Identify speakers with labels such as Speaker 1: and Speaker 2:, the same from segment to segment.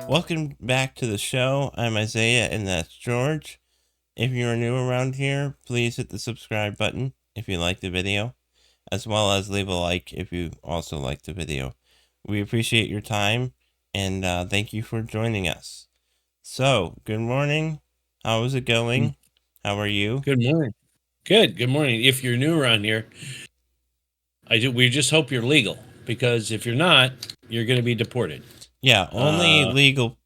Speaker 1: Welcome back to the show. I'm Isaiah, and that's George. If you're new around here, please hit the subscribe button if you like the video, as well as leave a like if you also like the video. We appreciate your time, and thank you for joining us. So, good morning. How is it going? How are you?
Speaker 2: Good morning. Good morning. If you're new around here, we just hope you're legal, because if you're not, you're going to be deported.
Speaker 1: Yeah, only legal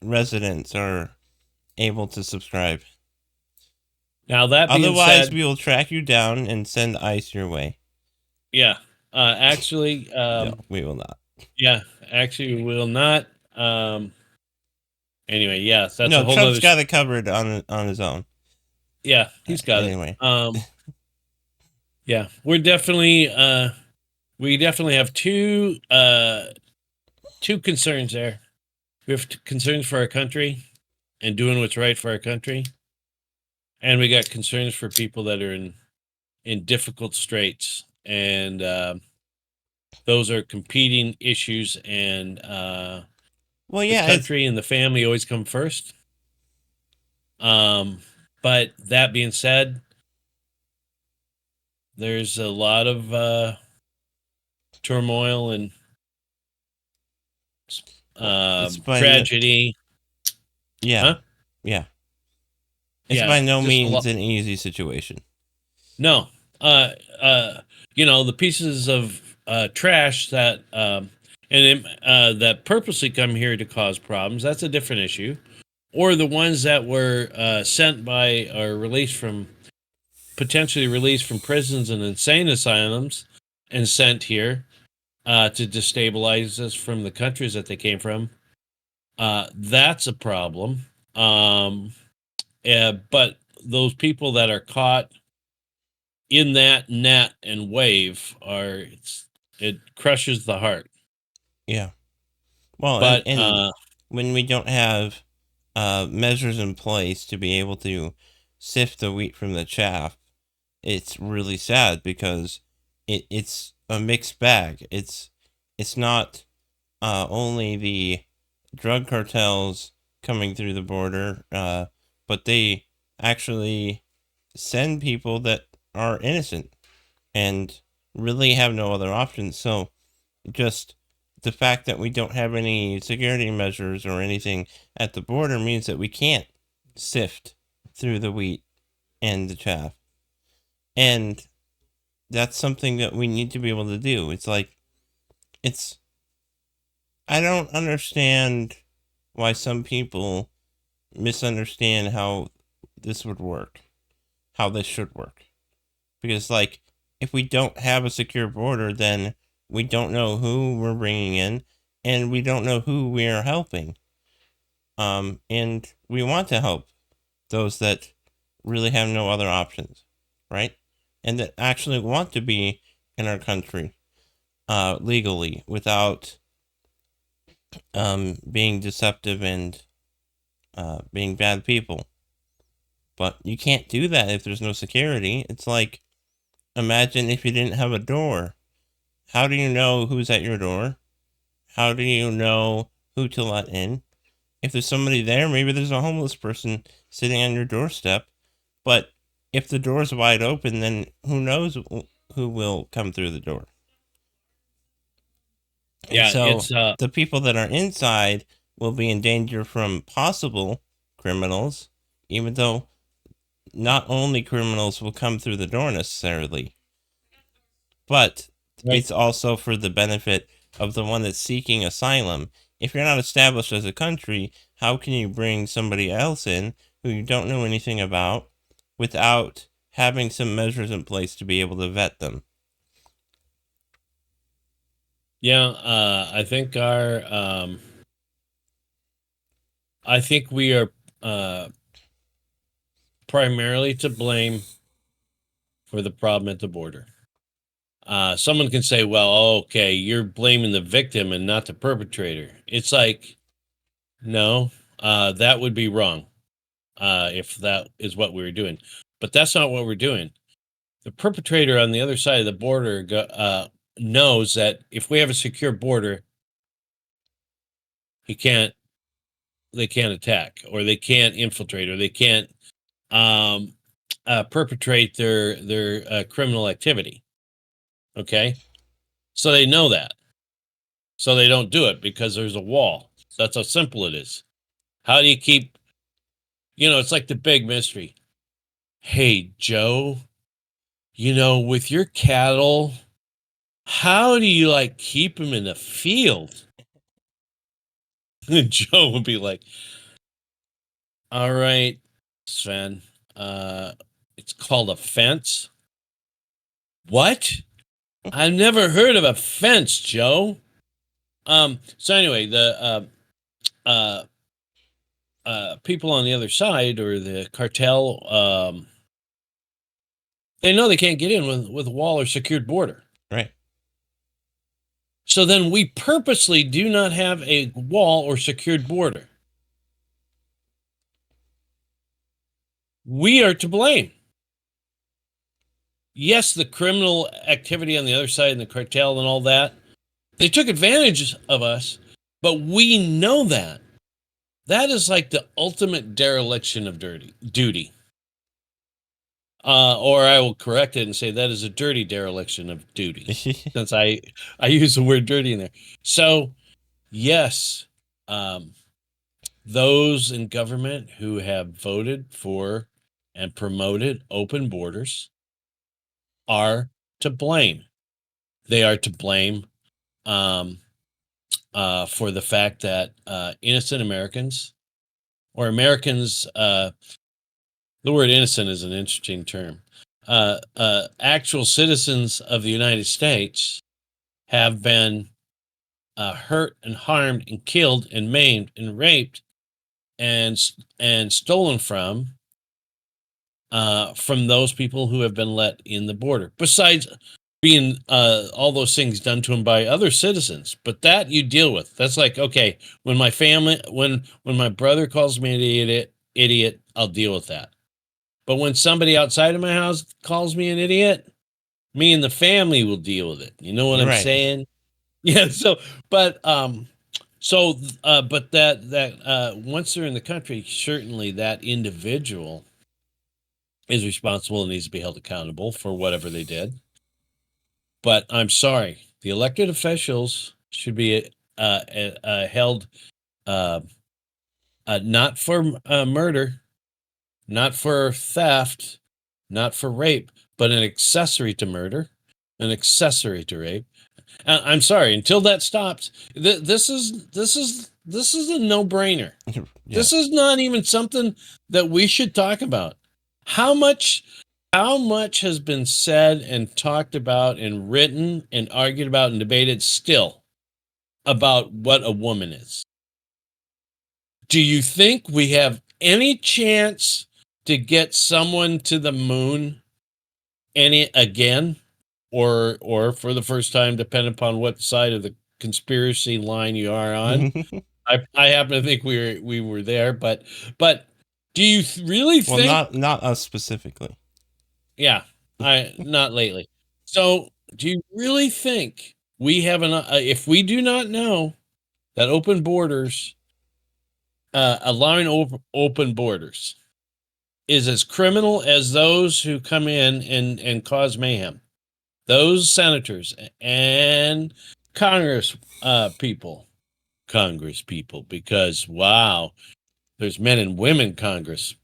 Speaker 1: residents are able to subscribe.
Speaker 2: Now, that being
Speaker 1: Otherwise,
Speaker 2: said,
Speaker 1: we will track you down and send ICE your way.
Speaker 2: yeah, actually,
Speaker 1: No, we will not.
Speaker 2: yeah, actually, we will not. Anyway, yeah, that's
Speaker 1: No,
Speaker 2: a whole
Speaker 1: Trump's
Speaker 2: other.
Speaker 1: got it covered on his own.
Speaker 2: Yeah, he's got
Speaker 1: Anyway.
Speaker 2: it. Yeah, we definitely have two concerns there. We have concerns for our country and doing what's right for our country, and we got concerns for people that are in difficult straits, and those are competing issues, and
Speaker 1: Well, yeah,
Speaker 2: the country and the family always come first. But that being said, there's a lot of turmoil and tragedy.
Speaker 1: Yeah.
Speaker 2: Huh?
Speaker 1: Yeah. It's
Speaker 2: Yeah,
Speaker 1: by no
Speaker 2: just
Speaker 1: means an easy situation.
Speaker 2: No. The pieces of trash that that purposely come here to cause problems, that's a different issue. Or the ones that were sent by or potentially released from prisons and insane asylums and sent here to destabilize us from the countries that they came from. That's a problem. But those people that are caught in that net and wave it crushes the heart.
Speaker 1: Yeah. Well,
Speaker 2: But
Speaker 1: and when we don't have measures in place to be able to sift the wheat from the chaff, it's really sad because it's a mixed bag. It's not only the drug cartels coming through the border, but they actually send people that are innocent and really have no other options. So just the fact that we don't have any security measures or anything at the border means that we can't sift through the wheat and the chaff. And that's something that we need to be able to do. I don't understand why some people misunderstand how this would work, how this should work. Because, if we don't have a secure border, then we don't know who we're bringing in, and we don't know who we are helping. And we want to help those that really have no other options, right? And that actually want to be in our country legally without being deceptive and being bad people. But you can't do that if there's no security. It's like, imagine if you didn't have a door. How do you know who's at your door? How do you know who to let in? If there's somebody there, maybe there's a homeless person sitting on your doorstep. But if the door's wide open, then who knows who will come through the door?
Speaker 2: yeah,
Speaker 1: and so the people that are inside will be in danger from possible criminals, even though not only criminals will come through the door necessarily, but
Speaker 2: right.
Speaker 1: It's also for the benefit of the one that's seeking asylum. If you're not established as a country, how can you bring somebody else in who you don't know anything about without having some measures in place to be able to vet them?
Speaker 2: Yeah, I think we are primarily to blame for the problem at the border. Someone can say, well, okay, you're blaming the victim and not the perpetrator. It's like, no, that would be wrong if that is what we were doing. But that's not what we're doing. the perpetrator on the other side of the border knows that if we have a secure border, they can't attack, or they can't infiltrate, or they can't um, perpetrate their criminal activity. Okay, so they know that, so they don't do it because there's a wall. That's how simple it is. How do you keep? It's like the big mystery. Hey, Joe, with your cattle, how do you like keep them in the field? And Joe would be like, all right, Sven, it's called a fence. What? I've never heard of a fence, Joe. So anyway, the people on the other side, or the cartel, they know they can't get in with a wall or secured border.
Speaker 1: Right.
Speaker 2: So then we purposely do not have a wall or secured border. We are to blame. Yes, the criminal activity on the other side and the cartel and all that, they took advantage of us, but we know that. That is like the ultimate dereliction of duty. Or I will correct it and say that is a dirty dereliction of duty, since I use the word dirty in there. So, yes, those in government who have voted for and promoted open borders are to blame. They are to blame for the fact that innocent Americans, or Americans, the word innocent is an interesting term. Actual citizens of the United States have been hurt and harmed and killed and maimed and raped and stolen from those people who have been let in the border. Besides being all those things done to them by other citizens, but that you deal with. That's like, okay, when my family, when my brother calls me an idiot, I'll deal with that. But when somebody outside of my house calls me an idiot, me and the family will deal with it. You know what I'm
Speaker 1: Right.
Speaker 2: saying? Yeah. But that once they're in the country, certainly that individual is responsible and needs to be held accountable for whatever they did. But I'm sorry, the elected officials should be held not for murder, not for theft, not for rape, but an accessory to murder, an accessory to rape. I'm sorry. Until that stops, this is a no-brainer.
Speaker 1: Yeah.
Speaker 2: This is not even something that we should talk about. How much has been said and talked about and written and argued about and debated still about what a woman is? Do you think we have any chance to get someone to the moon again, or for the first time, depending upon what side of the conspiracy line you are on? I happen to think we were there, but do you really
Speaker 1: Well,
Speaker 2: think?
Speaker 1: not us specifically.
Speaker 2: Yeah, I not lately. So, do you really think we have if we do not know that open borders, allowing open borders, is as criminal as those who come in and cause mayhem? Those senators and Congress Congress people, because wow, there's men and women Congress.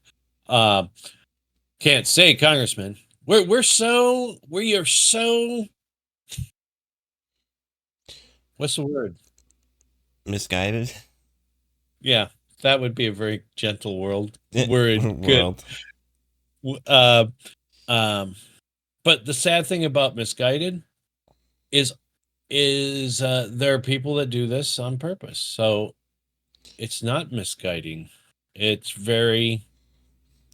Speaker 2: Can't say congressman. We are so, what's the word?
Speaker 1: Misguided.
Speaker 2: Yeah, that would be a very gentle word. Good.
Speaker 1: World.
Speaker 2: Uh, but the sad thing about misguided is there are people that do this on purpose. So it's not misguiding. It's very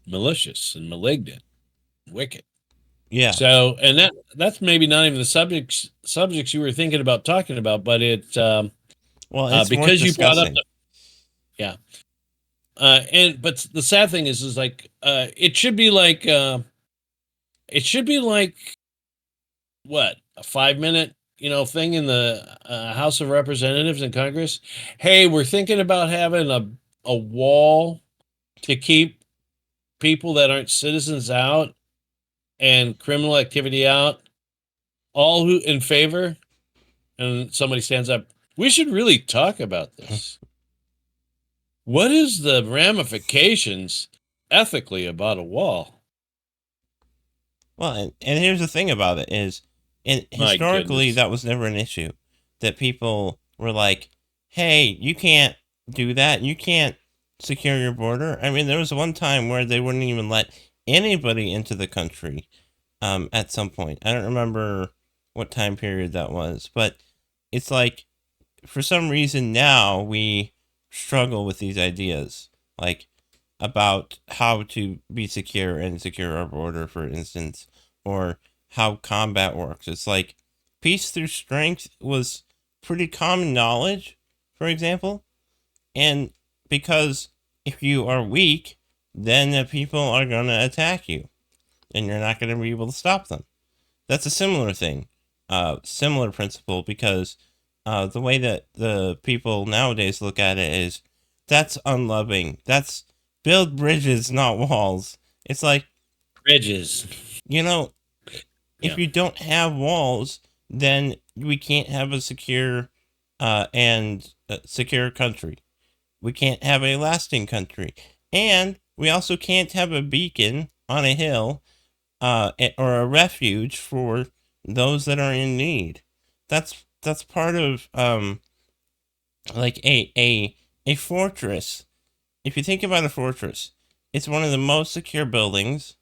Speaker 2: malicious and malignant, wicked.
Speaker 1: Yeah.
Speaker 2: So, and that's maybe not even the subjects you were thinking about talking about, but
Speaker 1: Well, it's worth
Speaker 2: because you brought up
Speaker 1: discussing.
Speaker 2: yeah. But the sad thing is like it should be like it should be like what, a 5 minute thing in the House of Representatives in Congress. Hey, we're thinking about having a wall to keep people that aren't citizens out and criminal activity out. All who in favor? And somebody stands up. We should really talk about this. What is the ramifications ethically about a wall?
Speaker 1: Well, and here's the thing about it is, and
Speaker 2: My
Speaker 1: historically
Speaker 2: goodness.
Speaker 1: that was never an issue. That people were like, "Hey, you can't do that. You can't secure your border." I mean, there was one time where they wouldn't even let anybody into the country. At some point, I don't remember what time period that was, but it's like for some reason now we struggle with these ideas, like about how to be secure and secure our border, for instance, or how combat works. It's like peace through strength was pretty common knowledge, for example, and because if you are weak, then the people are going to attack you, and you're not going to be able to stop them. That's a similar thing, similar principle, because the way that the people nowadays look at it is that's unloving. That's build bridges, not walls. It's like,
Speaker 2: Bridges.
Speaker 1: you know, if
Speaker 2: Yeah.
Speaker 1: you don't have walls, then we can't have a secure and secure country. We can't have a lasting country. And we also can't have a beacon on a hill or a refuge for those that are in need. That's part of like a fortress. If you think about a fortress, it's one of the most secure buildings.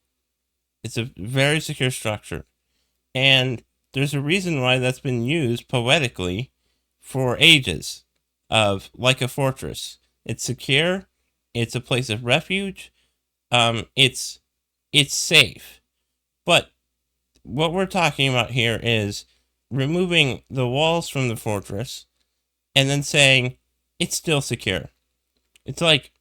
Speaker 1: It's a very secure structure, and there's a reason why that's been used poetically for ages, of like a fortress. It's secure. It's a place of refuge. It's safe. But what we're talking about here is removing the walls from the fortress and then saying it's still secure. It's like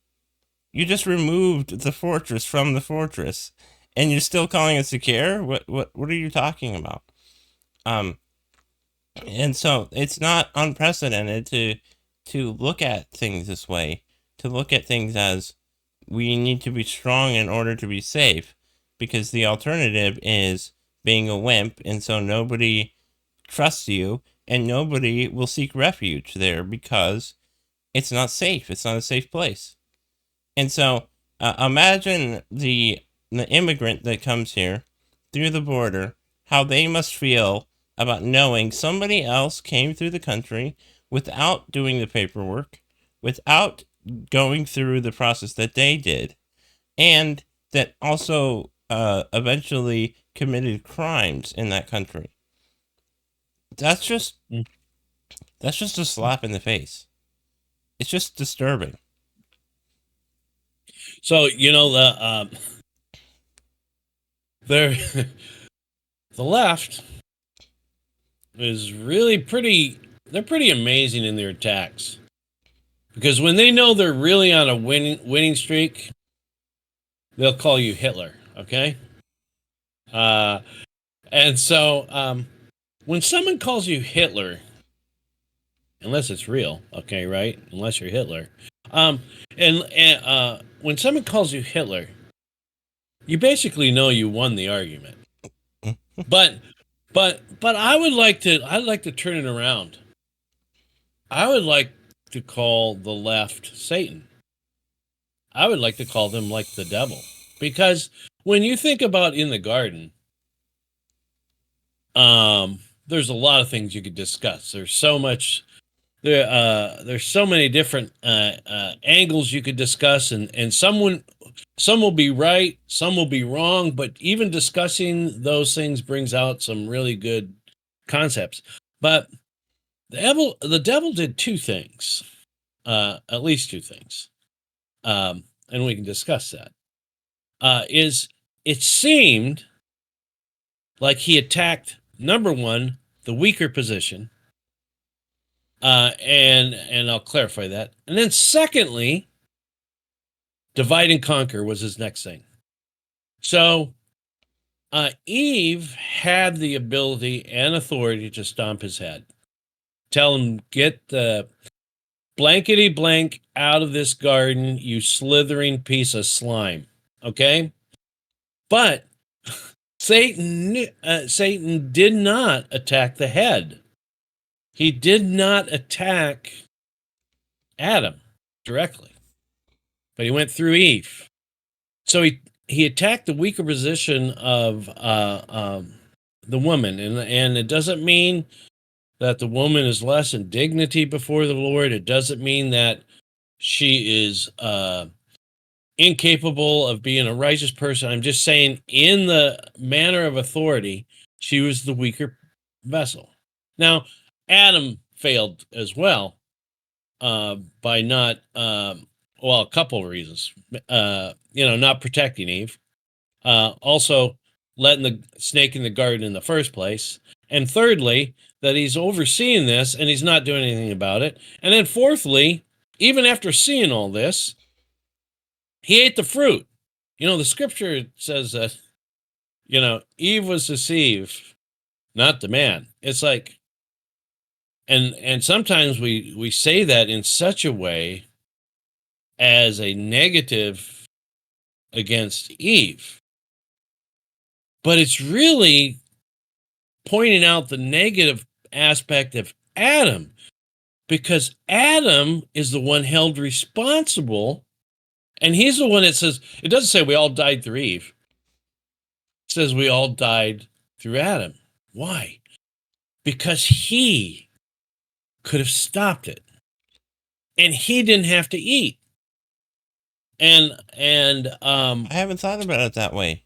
Speaker 1: you just removed the fortress from the fortress and you're still calling it secure? What are you talking about? Um and so it's not unprecedented to look at things this way, to look at things as we need to be strong in order to be safe, because the alternative is being a wimp, and so nobody trusts you and nobody will seek refuge there because it's not safe. It's not a safe place. And so imagine the immigrant that comes here through the border, how they must feel about knowing somebody else came through the country without doing the paperwork, without going through the process that they did, and that also eventually committed crimes in that country. That's just
Speaker 2: Mm.
Speaker 1: that's just a slap in the face. It's just disturbing.
Speaker 2: So they're the left is really pretty. They're pretty amazing in their attacks because when they know they're really on a winning streak, they'll call you Hitler. Okay. Uh, and so when someone calls you Hitler, unless it's real, okay, right? Unless you're Hitler, um, and when someone calls you Hitler, you basically know you won the argument. But but I'd like to turn it around. I would like to call the left Satan. I would like to call them like the devil. Because when you think about in the garden, there's a lot of things you could discuss. There's so many different angles you could discuss, and some will be right, some will be wrong, but even discussing those things brings out some really good concepts. But the devil did two things, at least two things, and we can discuss that. Is it seemed like he attacked number one, the weaker position, and I'll clarify that, and then secondly, divide and conquer was his next thing. So Eve had the ability and authority to stomp his head, tell him, get the blankety blank out of this garden, you slithering piece of slime. Okay? But Satan did not attack the head. He did not attack Adam directly, but he went through Eve. So he attacked the weaker position of the woman, and it doesn't mean that the woman is less in dignity before the Lord. It doesn't mean that she is incapable of being a righteous person. I'm just saying, in the manner of authority, she was the weaker vessel. Now, Adam failed as well by not, well, a couple of reasons. Not protecting Eve, also letting the snake in the garden in the first place, and thirdly, that he's overseeing this and he's not doing anything about it. And then fourthly, even after seeing all this, he ate the fruit. The scripture says that, Eve was deceived, not the man. It's like, and sometimes we say that in such a way as a negative against Eve, but it's really pointing out the negative aspect of Adam, because Adam is the one held responsible, and he's the one that says, it doesn't say we all died through Eve. It says we all died through Adam. Why? Because he could have stopped it, and he didn't have to eat. And
Speaker 1: I haven't thought about it that way.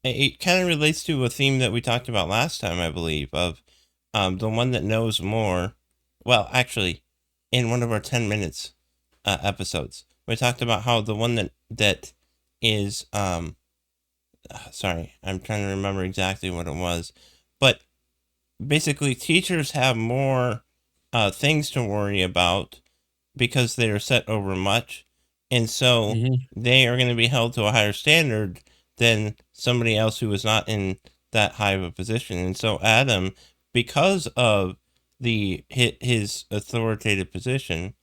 Speaker 1: It kind of relates to a theme that we talked about last time, I believe, of the one that knows more. Well, actually, in one of our 10 minutes episodes, we talked about how the one that is sorry, I'm trying to remember exactly what it was, but basically teachers have more things to worry about because they are set over much, and so they are going to be held to a higher standard than somebody else who is not in that high of a position. And so Adam, because of his authoritative position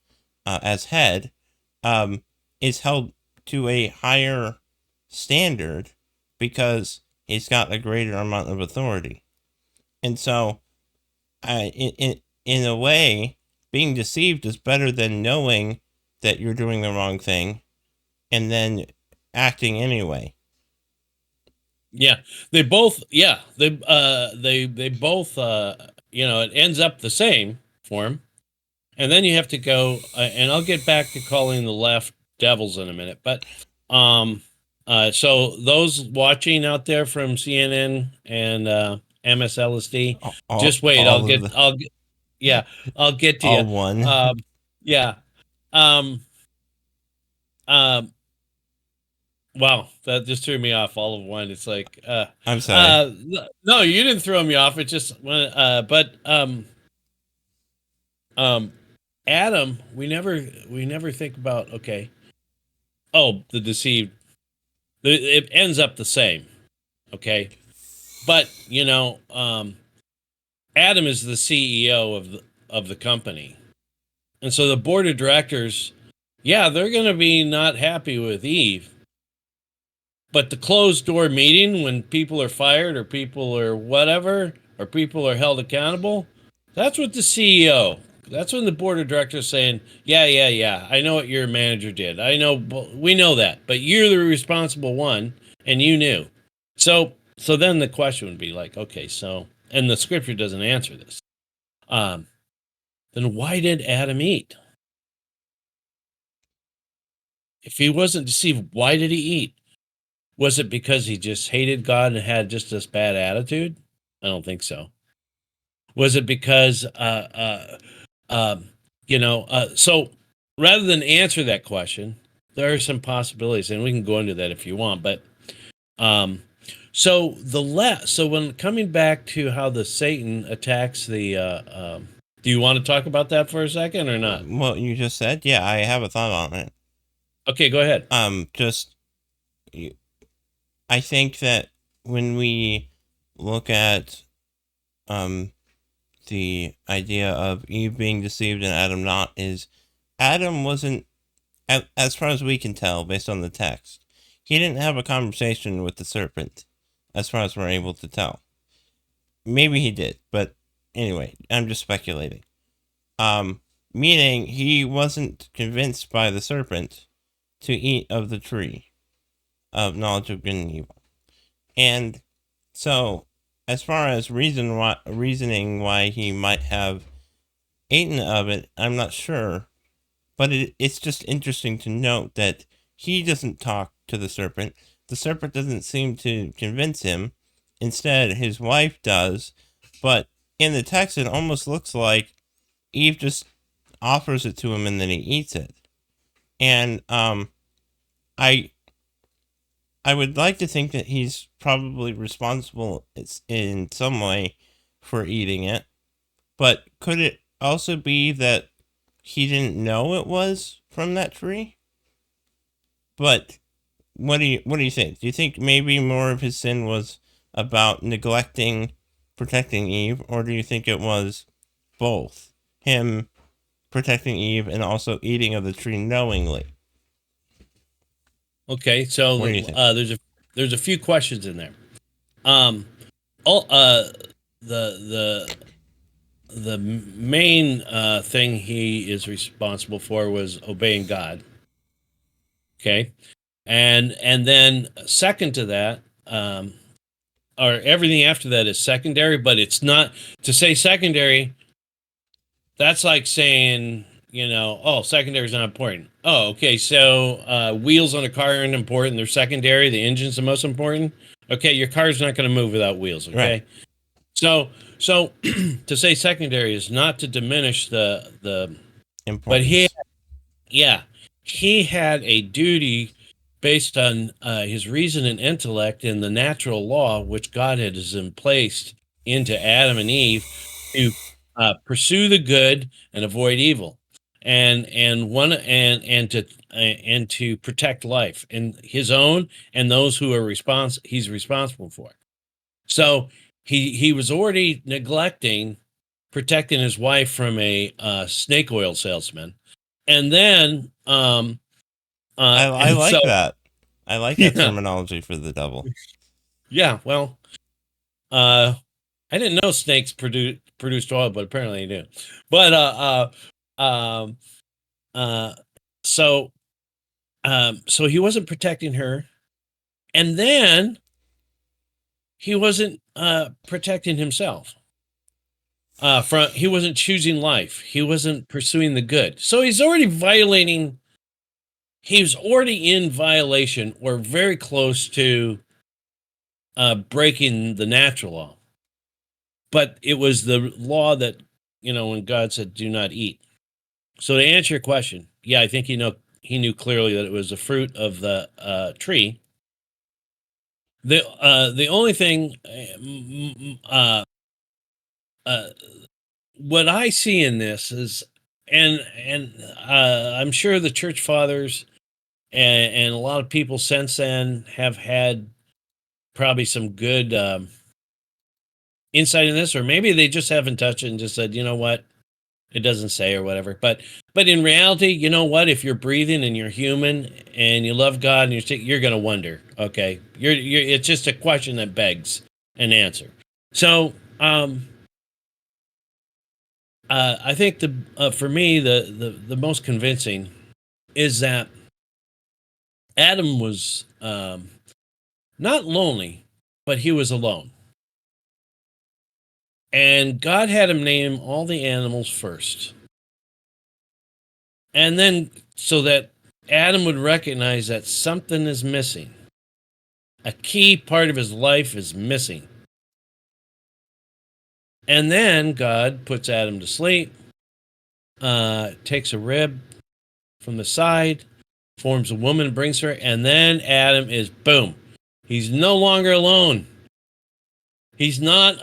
Speaker 1: as head, is held to a higher standard because he's got a greater amount of authority. And so, in a way, being deceived is better than knowing that you're doing the wrong thing and then acting anyway.
Speaker 2: Yeah, they both. Yeah, they both. It ends up the same for him, and then you have to go. And I'll get back to calling the left devils in a minute, but so those watching out there from CNN and MSLSD, just wait. I'll get. Yeah, I'll get to you.
Speaker 1: All one.
Speaker 2: Yeah. Um. Wow, that just threw me off. All of one. It's like,
Speaker 1: I'm sorry.
Speaker 2: No, you didn't throw me off. It just, but Adam, we never think about. Okay, oh, the deceived. It ends up the same. Okay, but Adam is the CEO of the company, and so the board of directors, yeah, they're going to be not happy with Eve. But the closed door meeting, when people are fired or people are whatever, or people are held accountable, that's what the CEO, that's when the board of directors saying, yeah, I know what your manager did. I know, we know that, but you're the responsible one and you knew. So then the question would be like, okay, so, and the scripture doesn't answer this. Then why did Adam eat? If he wasn't deceived, why did he eat? Was it because he just hated God and had just this bad attitude? I don't think so. Was it because, so rather than answer that question, there are some possibilities, and we can go into that if you want. But so when coming back to how the Satan attacks the, do you want to talk about that for a second or not?
Speaker 1: What you just said, yeah, I have a thought on it.
Speaker 2: Okay, go ahead.
Speaker 1: I think that when we look at um the idea of Eve being deceived and Adam not, is Adam wasn't, as far as we can tell based on the text, he didn't have a conversation with the serpent, as far as we're able to tell. Maybe he did, but anyway, I'm just speculating. Meaning he wasn't convinced by the serpent to eat of the tree of knowledge of good and evil. And so, as far as reasoning why he might have eaten of it, I'm not sure. But it's just interesting to note that he doesn't talk to the serpent. The serpent doesn't seem to convince him. Instead, his wife does. But in the text, it almost looks like Eve just offers it to him and then he eats it. And I I would like to think that he's probably responsible in some way for eating it. But could it also be that he didn't know it was from that tree? But what do you think? Do you think maybe more of his sin was about neglecting protecting Eve, or do you think it was both him protecting Eve and also eating of the tree knowingly?
Speaker 2: Okay, so
Speaker 1: What do you think?
Speaker 2: there's a few questions in there. Um, all the main thing he is responsible for was obeying God. Okay, and then second to that, or everything after that is secondary, but it's not. To say secondary, that's like saying, oh, secondary is not important. Oh, okay, so wheels on a car aren't important, they're secondary, the engine's the most important. Okay, your car's not going to move without wheels.
Speaker 1: Right.
Speaker 2: Okay, so to say secondary is not to diminish the but
Speaker 1: Importance.
Speaker 2: he had a duty based on his reason and intellect and the natural law which God has placed into Adam and Eve to pursue the good and avoid evil, and to protect life and his own and those who are he's responsible for. So he was already neglecting protecting his wife from a snake oil salesman, and then
Speaker 1: I
Speaker 2: and so
Speaker 1: like that. I like that
Speaker 2: yeah,
Speaker 1: terminology for the devil.
Speaker 2: yeah. Well, uh, I didn't know snakes produced oil, but apparently they do. But um, uh, so so he wasn't protecting her, and then he wasn't protecting himself. From he wasn't choosing life. He wasn't pursuing the good. So he's already violating. He was already in violation or very close to breaking the natural law. But it was the law that, when God said, "Do not eat." So to answer your question, yeah, I think he knew clearly that it was a fruit of the tree. The only thing, uh, what I see in this is, and I'm sure the church fathers and a lot of people since then have had probably some good insight in this, or maybe they just haven't touched it and just said, you know what, it doesn't say or whatever. But in reality, you know what, if you're breathing and you're human and you love God and you're going to wonder. Okay, you're it's just a question that begs an answer. So I think for me the most convincing is that Adam was not lonely, but he was alone. And God had him name all the animals first. And then so that Adam would recognize that something is missing. A key part of his life is missing. And then God puts Adam to sleep, takes a rib from the side, forms a woman, brings her, and then Adam is boom. He's no longer alone. He's not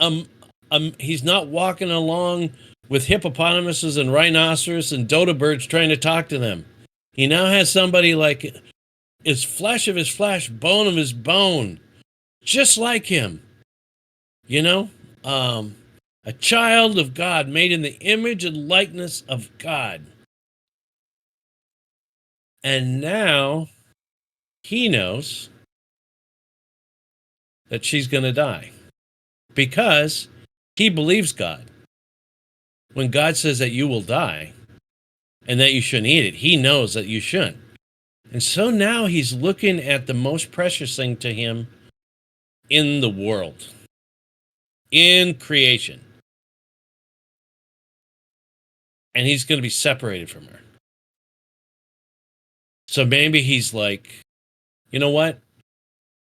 Speaker 2: he's not walking along with hippopotamuses and rhinoceros and dodo birds trying to talk to them. He now has somebody like is flesh of his flesh, bone of his bone, just like him, you know? Um, a child of God, made in the image and likeness of God. And now he knows that she's going to die because he believes God. When God says that you will die and that you shouldn't eat it, he knows that you shouldn't. And so now he's looking at the most precious thing to him in the world, in creation. And he's going to be separated from her. So maybe he's like, you know what?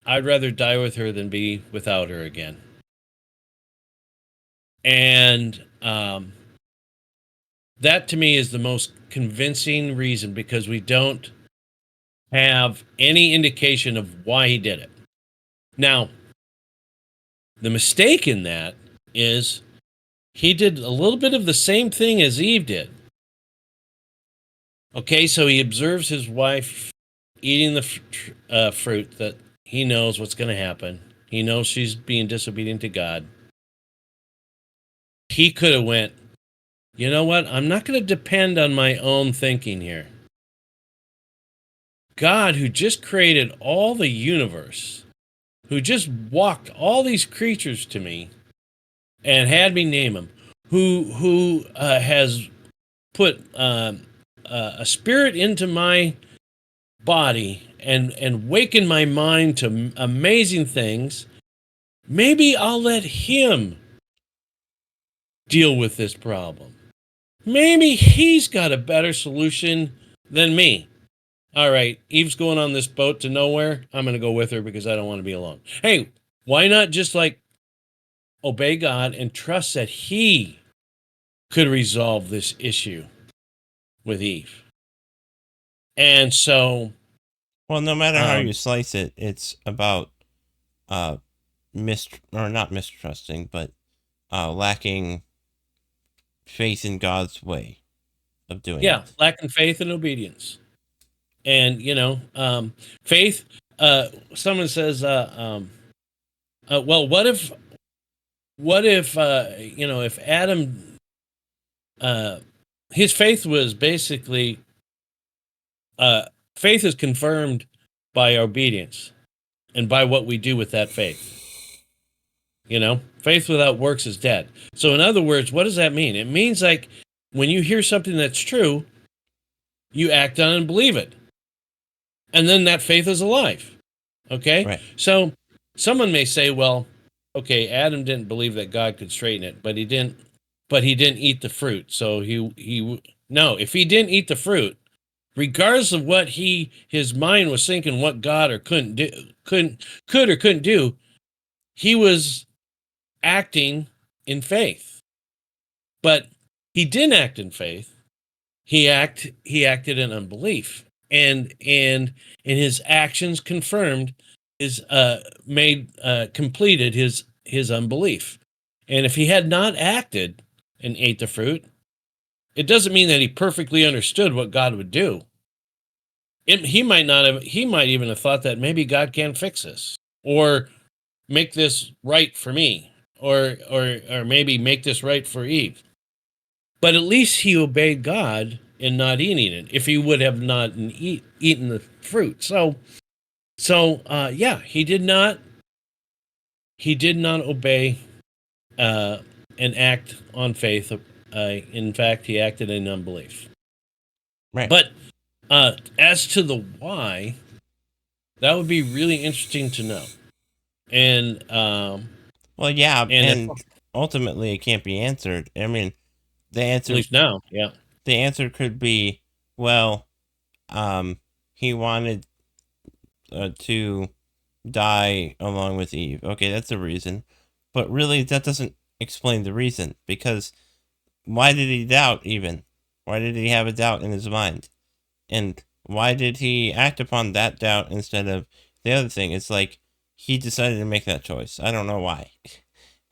Speaker 2: I'd rather die with her than be without her again. And that to me is the most convincing reason because we don't have any indication of why he did it. Now, the mistake in that is he did a little bit of the same thing as Eve did. Okay, so he observes his wife eating the fruit that he knows what's going to happen. He knows she's being disobedient to God. He could have went, you know what? I'm not going to depend on my own thinking here. God, who just created all the universe, who just walked all these creatures to me and had me name them, who has put a spirit into my body and wakened my mind to amazing things. Maybe I'll let him deal with this problem. Maybe he's got a better solution than me. All right, Eve's going on this boat to nowhere. I'm going to go with her because I don't want to be alone. Hey, why not just like obey God and trust that he could resolve this issue with Eve? And so,
Speaker 1: Well, no matter how you slice it, it's about or not mistrusting, but lacking faith in God's way of doing it.
Speaker 2: lacking faith and obedience. And, faith, someone says, well, what if, if Adam, his faith was basically, faith is confirmed by obedience and by what we do with that faith. Faith without works is dead. So, in other words, what does that mean? It means like when you hear something that's true, you act on it and believe it. And then that faith is alive. Okay?
Speaker 1: Right.
Speaker 2: So, someone may say, well, okay, Adam didn't believe that God could straighten it, but he didn't eat the fruit. So no, if he didn't eat the fruit, regardless of what his mind was thinking what God or could or couldn't do, he was acting in faith. But he didn't act in faith. He acted in unbelief. And his actions confirmed his completed his unbelief. And if he had not acted and ate the fruit, it doesn't mean that he perfectly understood what God would do. He might not have. He might even have thought that maybe God can't fix this, or make this right for me, or maybe make this right for Eve. But at least he obeyed God in not eating it. If he would have not eaten the fruit, so yeah, he did not. He did not obey and act on faith. In fact, he acted in unbelief.
Speaker 1: Right.
Speaker 2: But as to the why, that would be really interesting to know. And
Speaker 1: well, yeah, and ultimately it can't be answered. I mean, the answer,
Speaker 2: at least now, yeah,
Speaker 1: the answer could be, well, he wanted to die along with Eve. Okay, that's the reason. But really, that doesn't explain the reason, because why did he doubt even? Why did he have a doubt in his mind? And why did he act upon that doubt instead of the other thing? It's like he decided to make that choice. I don't know why.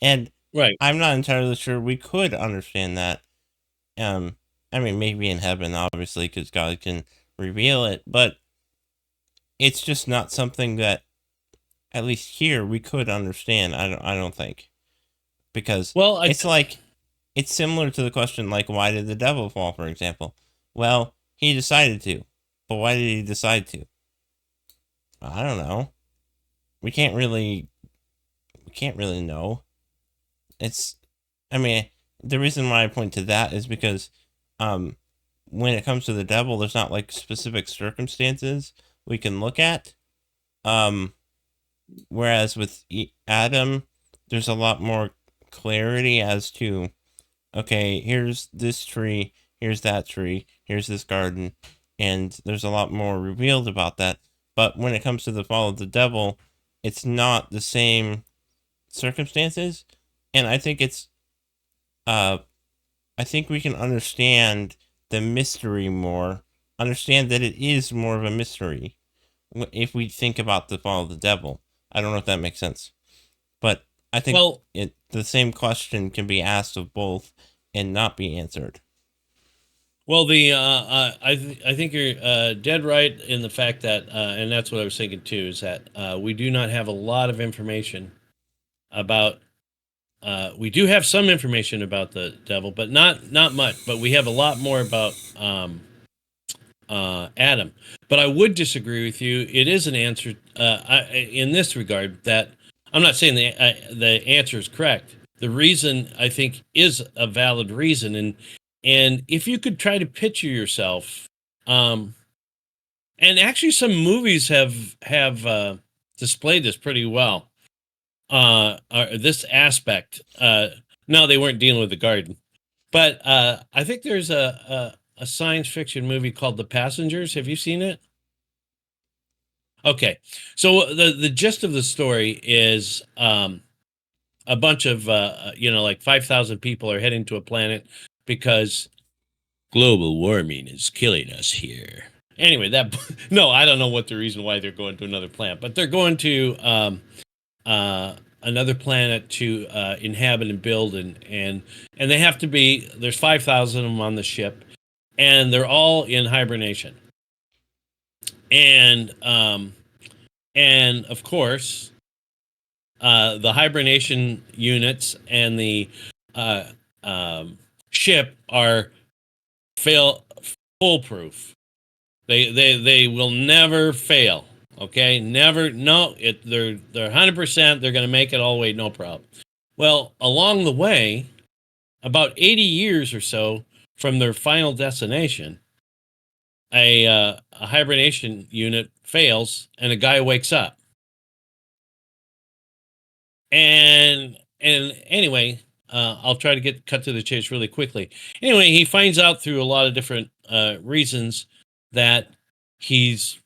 Speaker 1: And
Speaker 2: right.
Speaker 1: I'm not entirely sure we could understand that. I mean, maybe in heaven, obviously, because God can reveal it, but it's just not something that at least here we could understand. I don't think, because
Speaker 2: Well,
Speaker 1: it's like it's similar to the question like why did the devil fall, for example. Well, he decided to, but why did he decide to? I don't know. We can't really know. It's I mean, the reason why I point to that is because um when it comes to the devil, there's not like specific circumstances we can look at. Um Whereas with Adam, there's a lot more clarity as to, okay, here's this tree, here's that tree, here's this garden, and there's a lot more revealed about that. But when it comes to the fall of the devil, it's not the same circumstances, and uh I think we can understand the mystery more, understand that it is more of a mystery if we think about the fall of the devil. I don't know if that makes sense. But I think
Speaker 2: well,
Speaker 1: the same question can be asked of both and not be answered.
Speaker 2: I think you're dead right in the fact that, and that's what I was thinking too, is that we do not have a lot of information about. We do have some information about the devil, but not much. But we have a lot more about Adam. But I would disagree with you. It is an answer in this regard that I'm not saying the answer is correct. The reason I think is a valid reason, and if you could try to picture yourself, um, and actually some movies have displayed this pretty well. This aspect. No, they weren't dealing with the garden, but I think there's a science fiction movie called The Passengers. Have you seen it? Okay, so the gist of the story is a bunch of like 5,000 people are heading to a planet because global warming is killing us here. Anyway, that no, I don't know what the reason why they're going to another planet, but they're going to another planet to inhabit and build, and they have to be. There's 5,000 of them on the ship, and they're all in hibernation. And and of course, the hibernation units and the uh, ship are fail foolproof. They will never fail. Okay, never. No, they're 100%. They're going to make it all the way, no problem. Well, along the way, about 80 years or so from their final destination, a hibernation unit fails, and a guy wakes up. And anyway, I'll try to get cut to the chase really quickly. Anyway, he finds out through a lot of different reasons that he's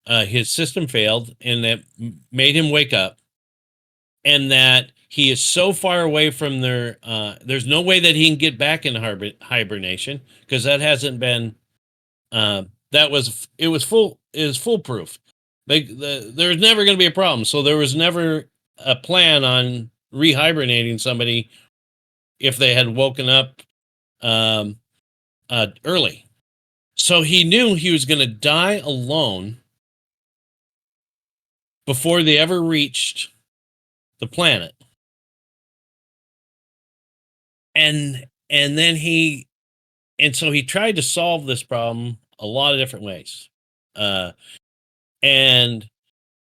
Speaker 2: his system failed, and that made him wake up, and that he is so far away from their. There's no way that he can get back in hibernation because that hasn't been. That was it was full is foolproof. There's never going to be a problem. So there was never a plan on rehibernating somebody if they had woken up um, early. So he knew he was going to die alone before they ever reached the planet. And then so he tried to solve this problem a lot of different ways. Uh, and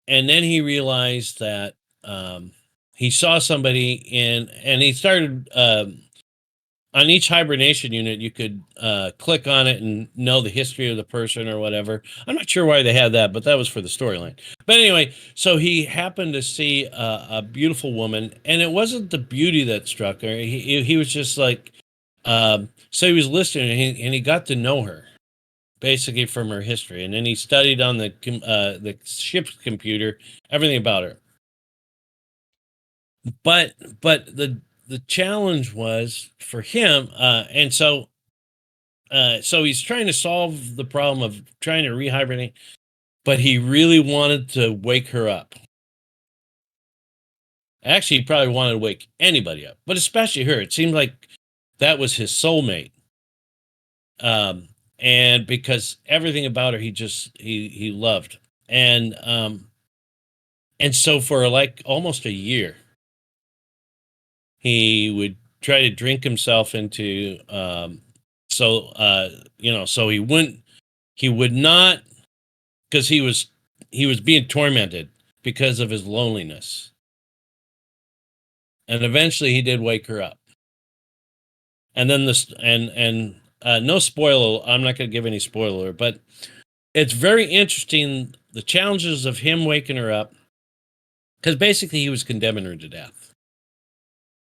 Speaker 2: and then he realized that he saw somebody and he started on each hibernation unit. You could click on it and know the history of the person or whatever. I'm not sure why they had that, but that was for the storyline. But anyway, so he happened to see a beautiful woman, and it wasn't the beauty that struck her. He was just like, so he was listening, and he got to know her basically from her history, and then he studied on the ship's computer everything about her. But the challenge was for him, and so he's trying to solve the problem of trying to rehibernate, but he really wanted to wake her up. Actually, he probably wanted to wake anybody up, but especially her. It seemed like that was his soulmate. And because everything about her he loved. And And so for like almost a year, he would try to drink himself into so he would not, because he was being tormented because of his loneliness. And eventually he did wake her up. And then this and no spoiler, I'm not going to give any spoiler, but it's very interesting the challenges of him waking her up, because basically he was condemning her to death.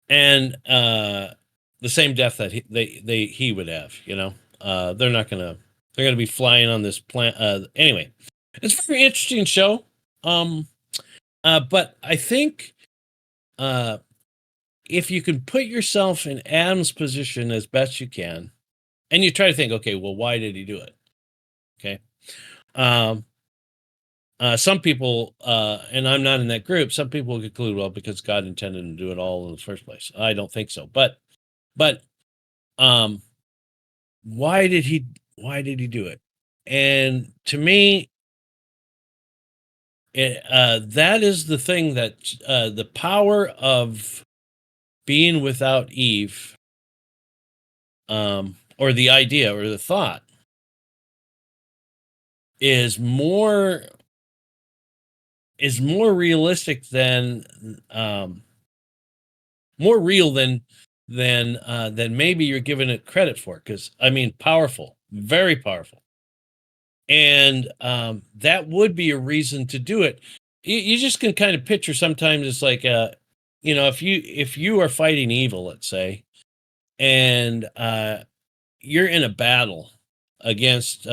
Speaker 2: And the same death that he would have, they're gonna be flying on this planet. Anyway, it's a very interesting show. Um, but I think uh, if you can put yourself in Adam's position as best you can, and you try to think, okay, well, why did he do it? Okay. Um, some people, and I'm not in that group, some people conclude, well, because God intended him to do it all in the first place. I don't think so. But um, why did he do it? And to me, that is the thing, that the power of being without Eve, or the idea or the thought, is more realistic than more real than maybe you're giving it credit for. Because I mean, powerful, very powerful, and that would be a reason to do it. You just can kind of picture sometimes it's like, if you are fighting evil, let's say, and you're in a battle against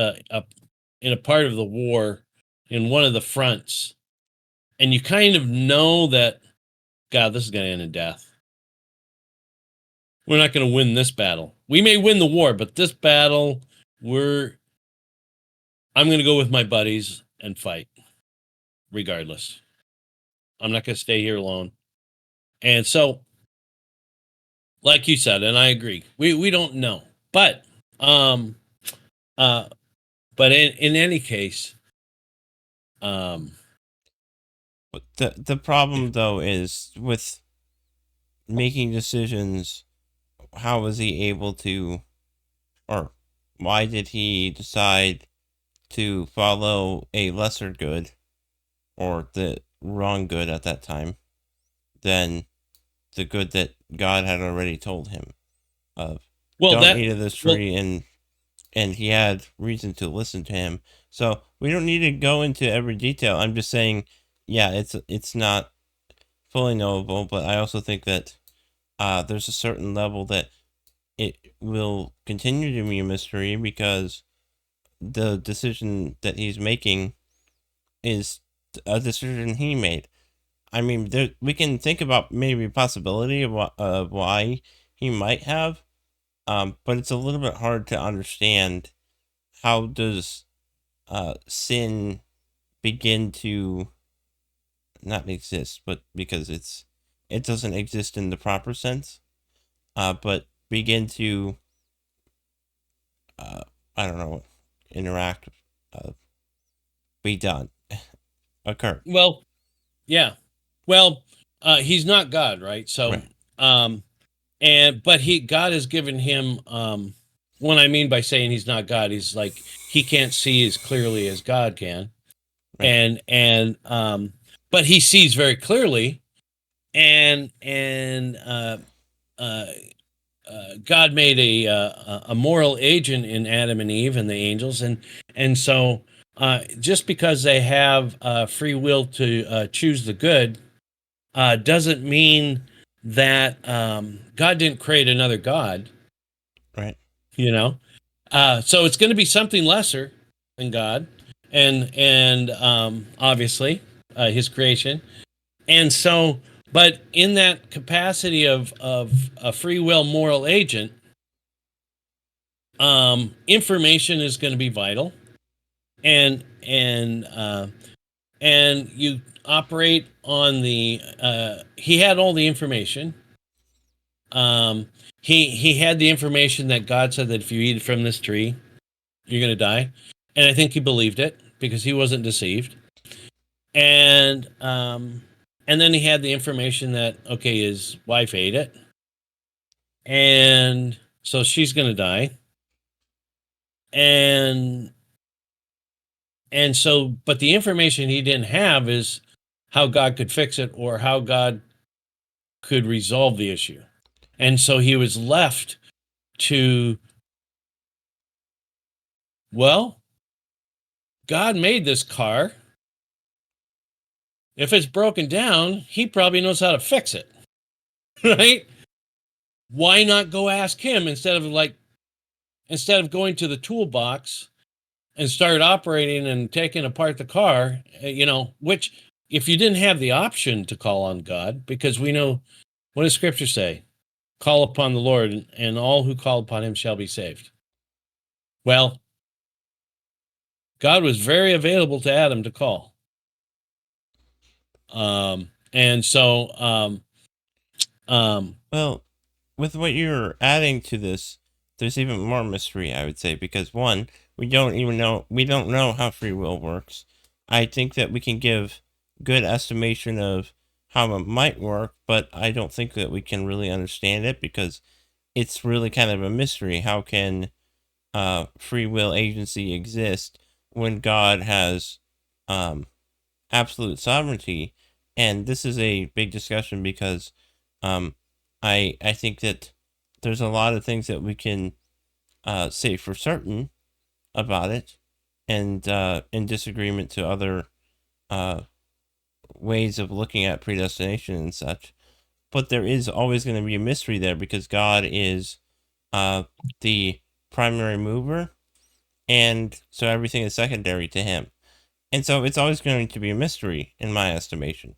Speaker 2: in a part of the war, in one of the fronts, and you kind of know that, God, this is going to end in death. We're not going to win this battle. We may win the war, but this battle, I'm going to go with my buddies and fight regardless. I'm not going to stay here alone. And so, like you said, and I agree, we don't know, but um uh but in any case, um
Speaker 1: But the problem though is with making decisions. How was he able to, or why did he decide to follow a lesser good, or the wrong good at that time, than the good that God had already told him of?
Speaker 2: well
Speaker 1: Don't
Speaker 2: that
Speaker 1: eat of this
Speaker 2: well
Speaker 1: tree, and he had reason to listen to him. So we don't need to go into every detail. I'm just saying, yeah, it's not fully knowable, but I also think that there's a certain level that it will continue to be a mystery, because the decision that he's making is a decision he made. I mean, we can think about maybe a possibility of why he might have, but it's a little bit hard to understand. How does sin begin to not exist, but because it doesn't exist in the proper sense, but begin to uh, I don't know, interact, uh, be done, occur.
Speaker 2: well yeah well he's not God, right? So
Speaker 1: Right,
Speaker 2: um and but he God has given him, what I mean by saying he's not God, he's like, he can't see as clearly as God can.
Speaker 1: right,
Speaker 2: And but he sees very clearly. And God made a moral agent in Adam and Eve and the angels, and so just because they have free will to choose the good, doesn't mean that God didn't create another God.
Speaker 1: right.
Speaker 2: You know, so it's going to be something lesser than God, and obviously His creation. And so, but in that capacity of a free will moral agent, information is going to be vital, and you operate on the. He had all the information. Um, he had the information that God said that if you eat from this tree, you're going to die, and I think he believed it because he wasn't deceived. And then he had the information that, okay, his wife ate it, and so she's going to die. And so, but the information he didn't have is how God could fix it or how God could resolve the issue. And so he was left to, well, God made this car. If it's broken down, he probably knows how to fix it. Right? Why not go ask him instead of going to the toolbox and start operating and taking apart the car, which if you didn't have the option to call on God, because we know, what does scripture say? Call upon the Lord, and all who call upon him shall be saved. Well, God was very available to Adam to call. And so,
Speaker 1: Well, with what you're adding to this, there's even more mystery, I would say, because one, we don't know how free will works. I think that we can give good estimation of how it might work, but I don't think that we can really understand it because it's really kind of a mystery. How can free will agency exist when God has um, absolute sovereignty? And this is a big discussion because um, I think that there's a lot of things that we can say for certain about it, and in disagreement to other uh, ways of looking at predestination and such. But there is always going to be a mystery there because God is the primary mover, and so everything is secondary to Him. And so it's always going to be a mystery in my estimation.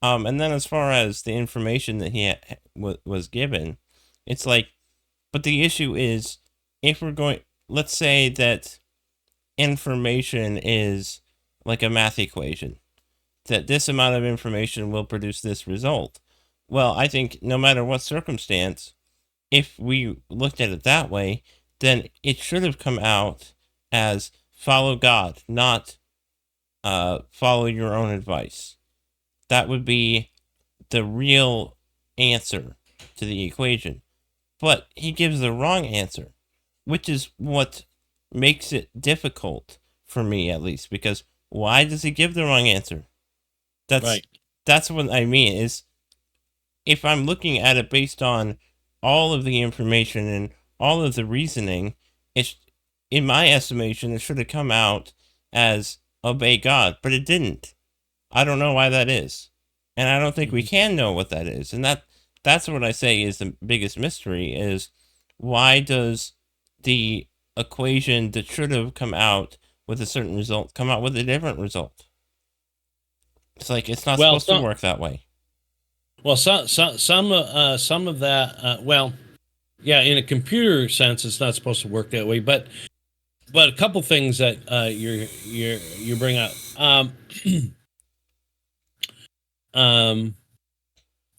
Speaker 1: And then as far as the information that he was given, it's like, but the issue is, if we're going, let's say that information is like a math equation, that this amount of information will produce this result. Well, I think no matter what circumstance, if we looked at it that way, then it should have come out as follow God, not follow your own advice. That would be the real answer to the equation. But he gives the wrong answer, which is what makes it difficult for me, at least, because why does he give the wrong answer? That's
Speaker 2: right.
Speaker 1: that's what I mean, is if I'm looking at it based on all of the information and all of the reasoning, it's, in my estimation, it should have come out as obey God, but it didn't. I don't know why that is. And I don't think we
Speaker 2: Mhm.
Speaker 1: can know what that is. And that's what I say is the biggest mystery, is why does the equation that should have come out with a certain result come out with a different result? It's like it's not
Speaker 2: Well,
Speaker 1: supposed to work that way.
Speaker 2: some of that. Well, yeah, in a computer sense, it's not supposed to work that way. But a couple things that you bring up. Um,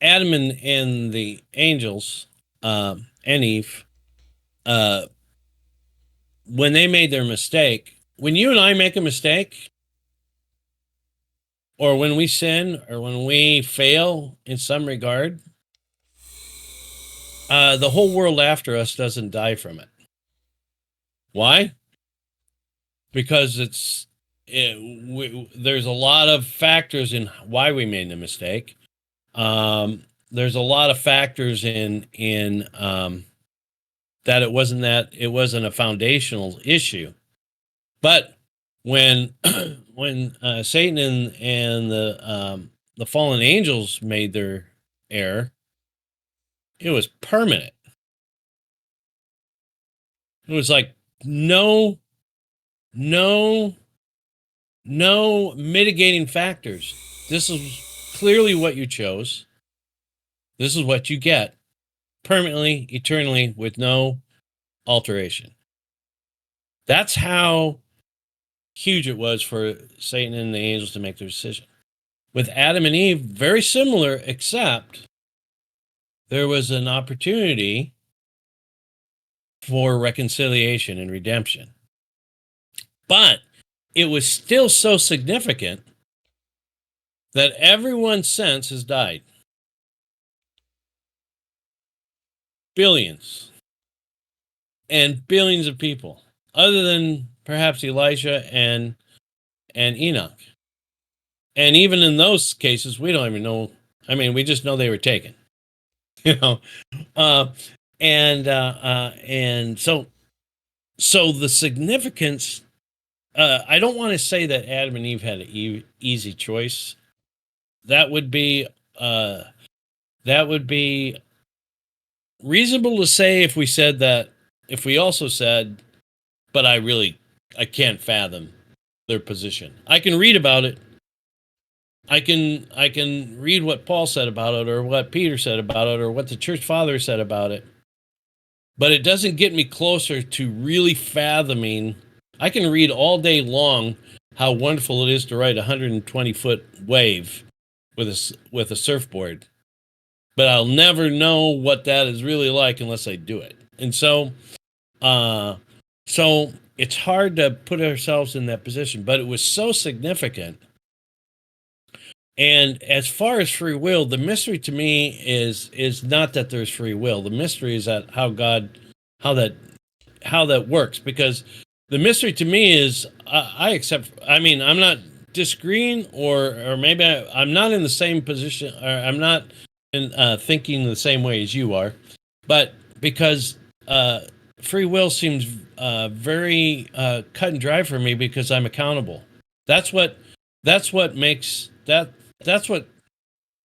Speaker 2: Adam and the angels, and Eve, uh, when they made their mistake, when you and I make a mistake, or when we sin, or when we fail in some regard, the whole world after us doesn't die from it. Why? Because there's a lot of factors in why we made the mistake. There's a lot of factors in that it wasn't a foundational issue. But when when Satan and the fallen angels made their error, it was permanent. It was like no no no mitigating factors. This is clearly what you chose. This is what you get permanently, eternally, with no alteration. That's how huge it was for Satan and the angels to make their decision. With Adam and Eve, very similar, except there was an opportunity for reconciliation and redemption. But it was still so significant that everyone since has died. Billions and billions of people, other than perhaps Elijah and Enoch. And even in those cases, we don't even know. I mean, we just know they were taken. You know, uh, and so the significance. I don't want to say that Adam and Eve had an easy choice. That would be uh, that would be reasonable to say if we said that. If we also said, but I can't fathom their position. I can read about it. I can read what Paul said about it, or what Peter said about it, or what the church father said about it. But it doesn't get me closer to really fathoming. I can read all day long how wonderful it is to ride a 120-foot wave with a surfboard, but I'll never know what that is really like unless I do it. And uh, so it's hard to put ourselves in that position. But it was so significant. And as far as free will, the mystery to me is not that there's free will. The mystery is that how that how that works. Because the mystery to me is I accept. I mean, I'm not disagreeing, or maybe I'm not in the same position, or I'm not in thinking the same way as you are. But because free will seems very cut and dry for me, because I'm accountable. That's what makes that. That's what.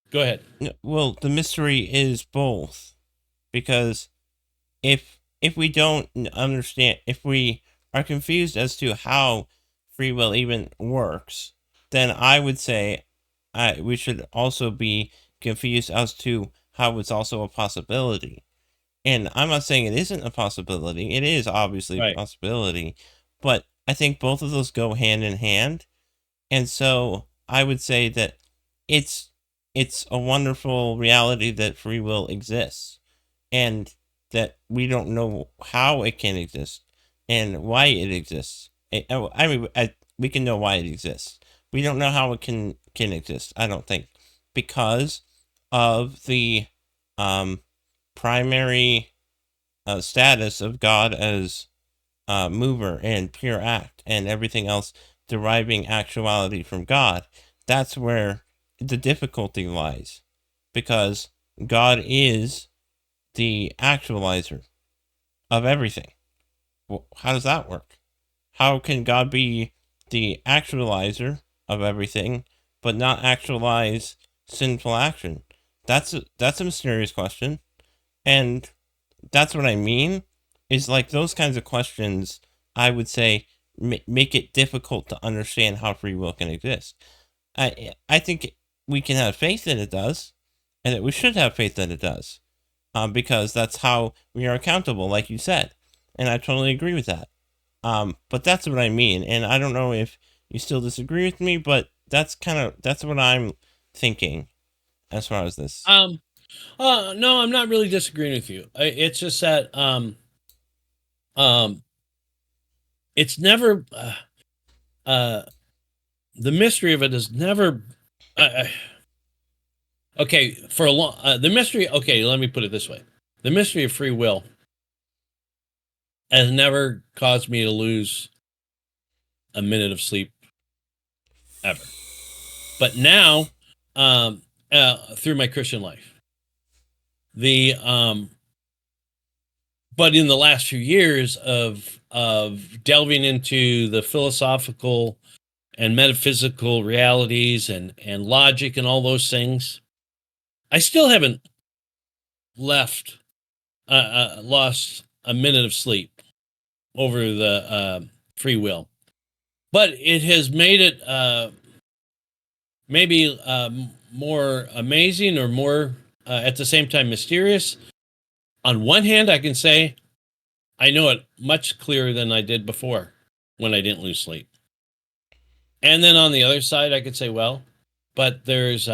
Speaker 2: Go ahead.
Speaker 1: Well, the mystery is both, because if we don't understand, if we are confused as to how free will even works, then I would say we should also be confused as to how it's also a possibility. And I'm not saying it isn't a possibility. It is obviously a
Speaker 2: Right.
Speaker 1: possibility, but I think both of those go hand in hand. And so I would say that it's it's a wonderful reality that free will exists, and that we don't know how it can exist and why it exists. I mean, we can know why it exists. We don't know how it can exist. I don't think, because of the um, primary status of God as mover and pure act, and everything else deriving actuality from God. That's where the difficulty lies, because God is the actualizer of everything. Well, how does that work? How can God be the actualizer of everything, but not actualize sinful action? That's a mysterious question, and that's what I mean. Is like those kinds of questions. I would say make it difficult to understand how free will can exist. I think we can have faith that it does, and that we should have faith that it does, because that's how we are accountable, like you said, and I totally agree with that. But that's what I mean, and I don't know if you still disagree with me, but that's what I'm thinking as far as this.
Speaker 2: No, I'm not really disagreeing with you. It's just that um, it's never uh, the mystery of it is never. Okay, for a long the mystery. Okay, let me put it this way: the mystery of free will has never caused me to lose a minute of sleep ever. But now, through my Christian life, the but in the last few years of delving into the philosophical and metaphysical realities and logic and all those things, I still haven't left lost a minute of sleep over the free will, but it has made it maybe more amazing, or more at the same time mysterious. On one hand, I can say I know it much clearer than I did before when I didn't lose sleep. And then on the other side, I could say, well, but there's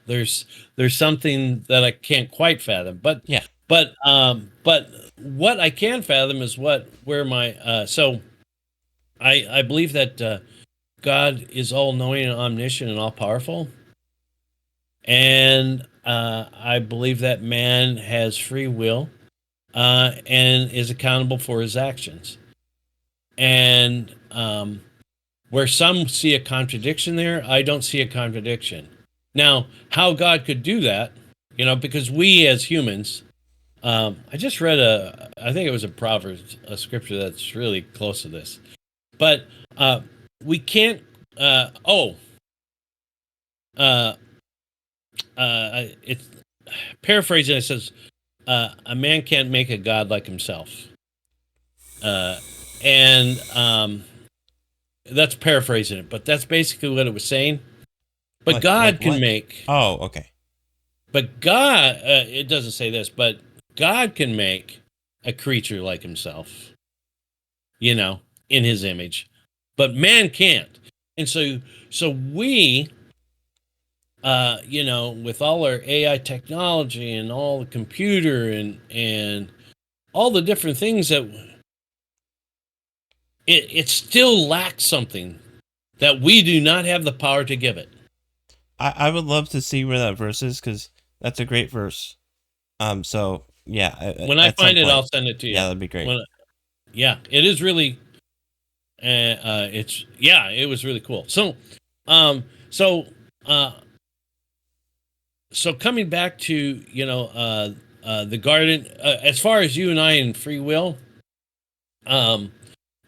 Speaker 2: there's something that I can't quite fathom.
Speaker 1: Yeah.
Speaker 2: But what I can fathom is where my so I believe that God is all knowing and omniscient and all powerful. And I believe that man has free will and is accountable for his actions. And where some see a contradiction there, I don't see a contradiction. Now, how God could do that, because we as humans, I just read I think it was a Proverbs, a scripture that's really close to this, but we can't. Oh, uh, it's paraphrasing. It says, "A man can't make a god like himself," uh, and that's paraphrasing it, but that's basically what it was saying. But
Speaker 1: Like
Speaker 2: God can
Speaker 1: what?
Speaker 2: make.
Speaker 1: Oh, okay.
Speaker 2: But God, it doesn't say this, but God can make a creature like himself, in his image, but man can't. And so we, with all our AI technology and all the computer and all the different things that it still lacks something that we do not have the power to give it.
Speaker 1: I would love to see where that verse is because that's a great verse. So yeah,
Speaker 2: When I
Speaker 1: at some
Speaker 2: find it, I'll
Speaker 1: point,
Speaker 2: send it to you.
Speaker 1: yeah, that'd be great.
Speaker 2: Yeah, it is really. It was really cool. Um, so, uh, so coming back to the garden, as far as you and I in free will, um,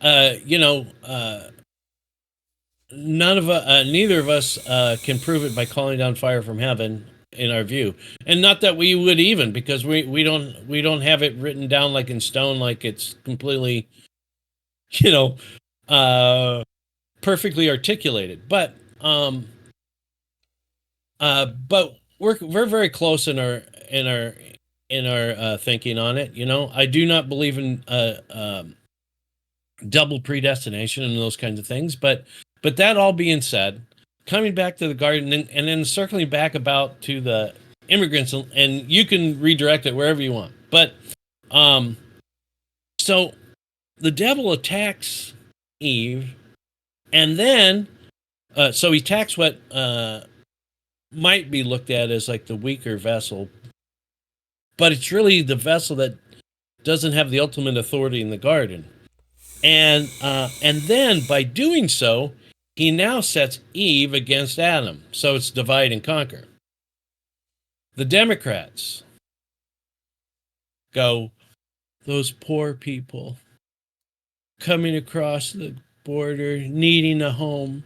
Speaker 2: uh, you know, uh, neither of us can prove it by calling down fire from heaven in our view, and not that we would even, because we don't have it written down like in stone, like it's completely, you know, uh, perfectly articulated, but we're very close in our thinking on it. I do not believe in double predestination and those kinds of things. But that all being said, coming back to the garden and then circling back about to the immigrants, and you can redirect it wherever you want. But um, so the devil attacks Eve, and then so he attacks what might be looked at as like the weaker vessel, but it's really the vessel that doesn't have the ultimate authority in the garden. And then by doing so, he now sets Eve against Adam. So it's divide and conquer. The Democrats go, those poor people coming across the border, needing a home,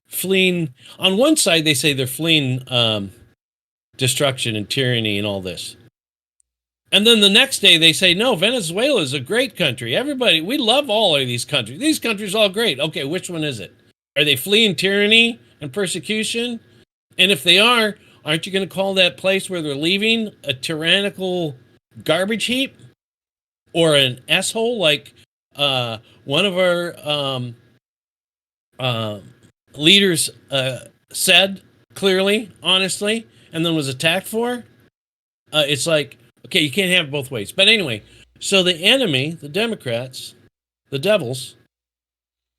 Speaker 2: fleeing. On one side, they say they're fleeing destruction and tyranny and all this. And then the next day they say, no, Venezuela is a great country. Everybody, we love all of these countries. These countries are all great. Okay, which one is it? Are they fleeing tyranny and persecution? And if they are, aren't you going to call that place where they're leaving a tyrannical garbage heap? Or an asshole like one of our uh, leaders said clearly, honestly, and then was attacked for? It's like, okay, you can't have it both ways. But anyway, so the enemy, the Democrats, the devils,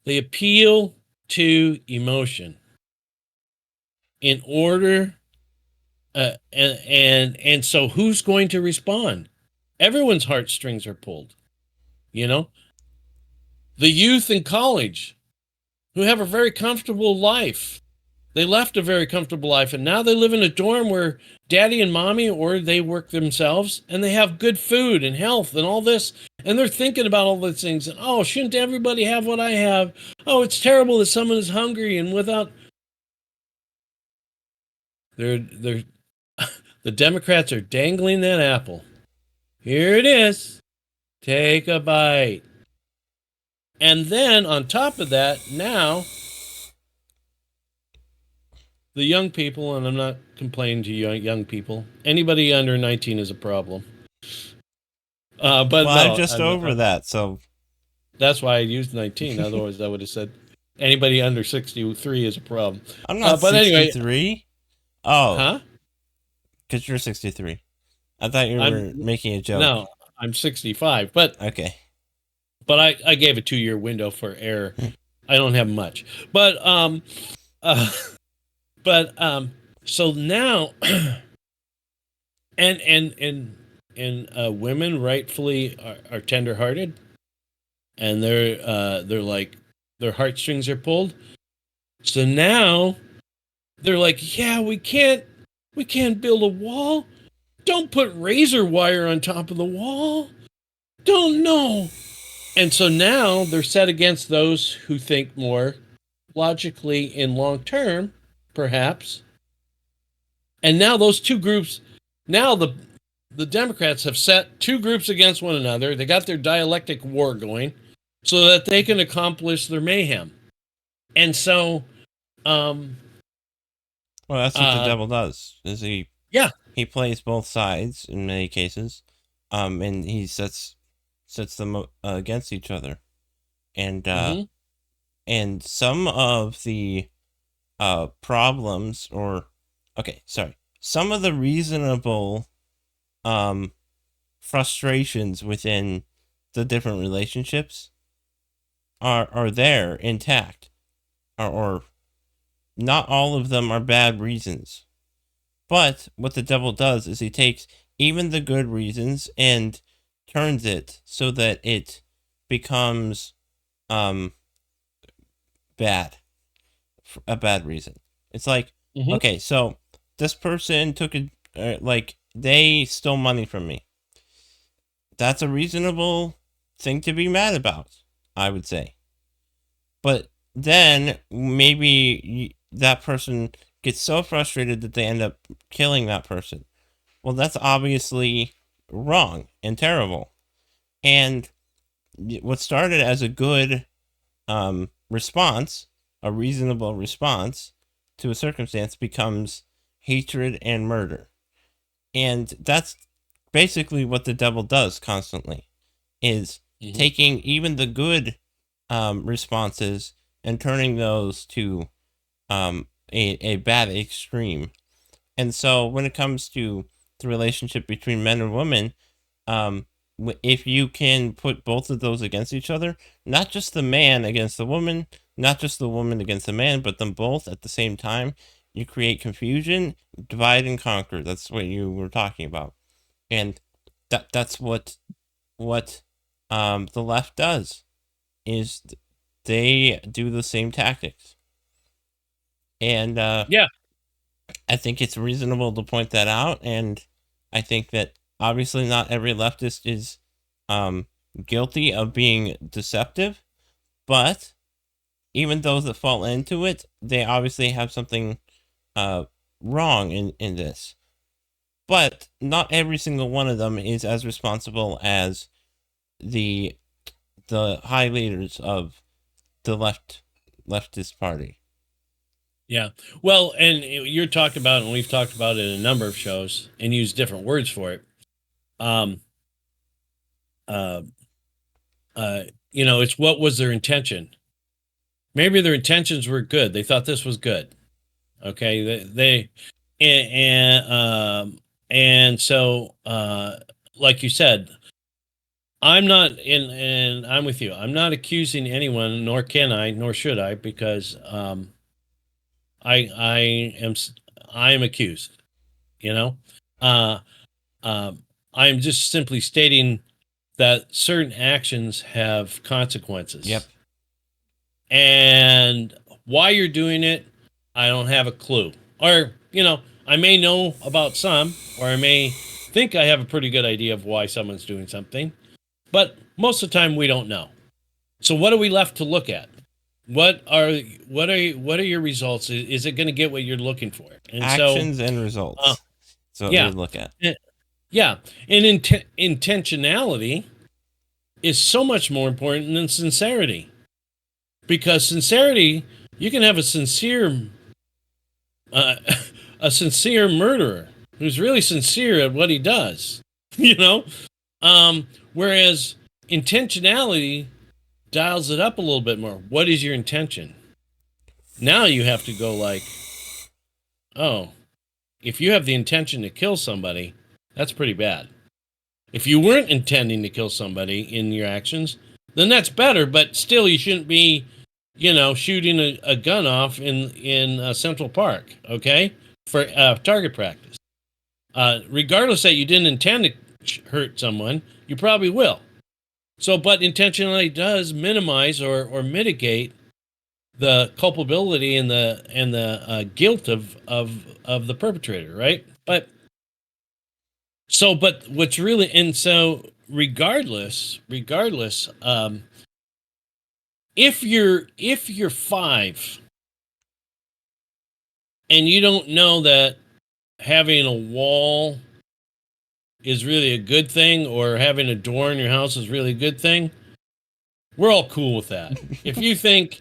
Speaker 2: they appeal to emotion in order, and so who's going to respond? Everyone's heartstrings are pulled. You know, the youth in college who have a very comfortable life. They left a very comfortable life, and now they live in a dorm where daddy and mommy, or they work themselves, and they have good food and health and all this, and they're thinking about all these things. And oh, shouldn't everybody have what I have? Oh, it's terrible that someone is hungry and without. They're the Democrats are dangling that apple. Here it is. Take a bite. And then on top of that, now the young people, and I'm not complaining to young people. Anybody under 19 is a problem. But
Speaker 1: Well, I'm
Speaker 2: no,
Speaker 1: just over that, so
Speaker 2: that's why I used 19. Otherwise, I would have said anybody under 63 is a problem.
Speaker 1: I'm not
Speaker 2: But anyway,
Speaker 1: 63. Oh,
Speaker 2: huh?
Speaker 1: because you're 63. I thought you were making a joke.
Speaker 2: No, I'm 65. But
Speaker 1: Okay.
Speaker 2: I gave a 2-year window for error. I don't have much, but uh, but so now, and women rightfully are tenderhearted, and they're like their heartstrings are pulled. So now they're like, yeah, we can't build a wall. Don't put razor wire on top of the wall. Don't know. And so now they're set against those who think more logically in long term, perhaps. And now those two groups, now the Democrats have set two groups against one another. They got their dialectic war going so that they can accomplish their mayhem. And so, um,
Speaker 1: Well, that's what the devil does. Is
Speaker 2: yeah,
Speaker 1: he plays both sides in many cases, and he sets them against each other, and
Speaker 2: mm-hmm,
Speaker 1: and some of the problems, or okay, sorry, some of the reasonable um frustrations within the different relationships are there intact, or not all of them are bad reasons. But what the devil does is he takes even the good reasons and turns it so that it becomes um bad, a bad reason. It's like,
Speaker 2: mm-hmm,
Speaker 1: okay, so this person took a like they stole money from me. That's a reasonable thing to be mad about, I would say. But then maybe that person gets so frustrated that they end up killing that person. Well, that's obviously wrong and terrible. And what started as a good response, a reasonable response to a circumstance, becomes hatred and murder. And that's basically what the devil does constantly, is
Speaker 2: mm-hmm.
Speaker 1: taking even the good responses and turning those to a bad extreme. And so when it comes to the relationship between men and women, um, if you can put both of those against each other, not just the man against the woman, not just the woman against the man, but them both at the same time, you create confusion, divide and conquer. That's what you were talking about, and that's what the left does, is they do the same tactics, and
Speaker 2: Yeah,
Speaker 1: I think it's reasonable to point that out, and I think that obviously not every leftist is um, guilty of being deceptive, but even those that fall into it, they obviously have something uh, wrong in this. But not every single one of them is as responsible as the the high leaders of the leftist party.
Speaker 2: yeah. Well, and you're talking about, and we've talked about it in a number of shows, and use different words for it. Um, uh, it's what was their intention. Maybe their intentions were good. They thought this was good. Okay, and so like you said, I'm not in, and I'm with you. I'm not accusing anyone, nor can I, nor should I, because I am I am accused. You know, uh, I am just simply stating that certain actions have consequences.
Speaker 1: Yep.
Speaker 2: And why you're doing it, I don't have a clue. Or, I may know about some, or I may think I have a pretty good idea of why someone's doing something, but most of the time we don't know. So what are we left to look at? What are your results? Is it going to get what you're looking for? And so,
Speaker 1: Actions and
Speaker 2: uh,
Speaker 1: results. That's what we
Speaker 2: yeah,
Speaker 1: look at.
Speaker 2: yeah, and intentionality is so much more important than sincerity, because sincerity, you can have uh, a sincere murderer who's really sincere at what he does, you know. Whereas intentionality dials it up a little bit more. What is your intention? Now you have to go like, oh, if you have the intention to kill somebody, that's pretty bad. If you weren't intending to kill somebody in your actions, then that's better, but still you shouldn't be shooting a gun off in Central Park, okay, for target practice. Regardless that you didn't intend to hurt someone, you probably will. So, but intentionality does minimize or mitigate the culpability and the guilt of the perpetrator, right? But what's really, and so regardless, if you're 5 and you don't know that having a wall is really a good thing, or having a door in your house is really a good thing, we're all cool with that. If you think,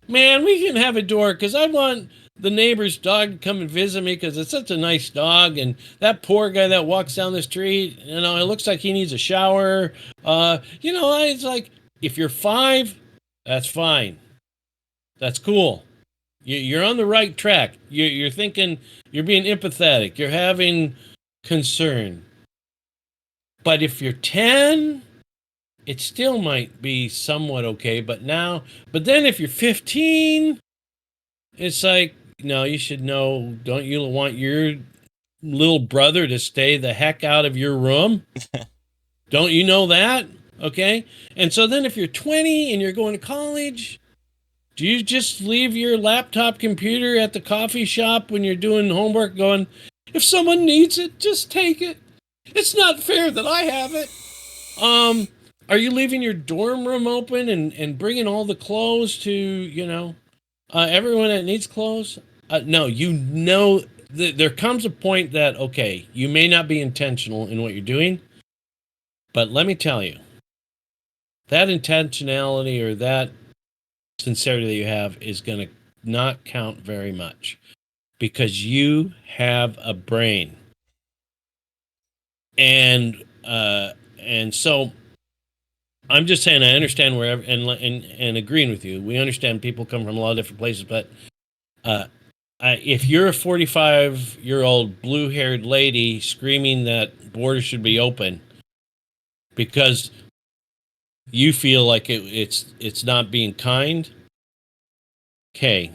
Speaker 2: man, we can have a door because I want the neighbor's dog to come and visit me because it's such a nice dog, and that poor guy that walks down the street, it looks like he needs a shower. It's like, if you're 5, that's fine. That's cool. You're on the right track. You're thinking, you're being empathetic. You're having concern. But if you're 10, it still might be somewhat okay. But then if you're 15, it's like, no, you should know. Don't you want your little brother to stay the heck out of your room? Don't you know that? Okay. And so then if you're 20 and you're going to college, do you just leave your laptop computer at the coffee shop when you're doing homework going, if someone needs it, just take it? It's not fair that I have it. Are you leaving your dorm room open and bringing all the clothes to, everyone that needs clothes? No, there comes a point that, okay, you may not be intentional in what you're doing, but let me tell you, that intentionality or that sincerity that you have is going to not count very much, because you have a brain. And so I'm just saying, I understand wherever, and agreeing with you. We understand people come from a lot of different places, but if you're a 45-year-old blue-haired lady screaming that borders should be open because you feel like it's not being kind, okay,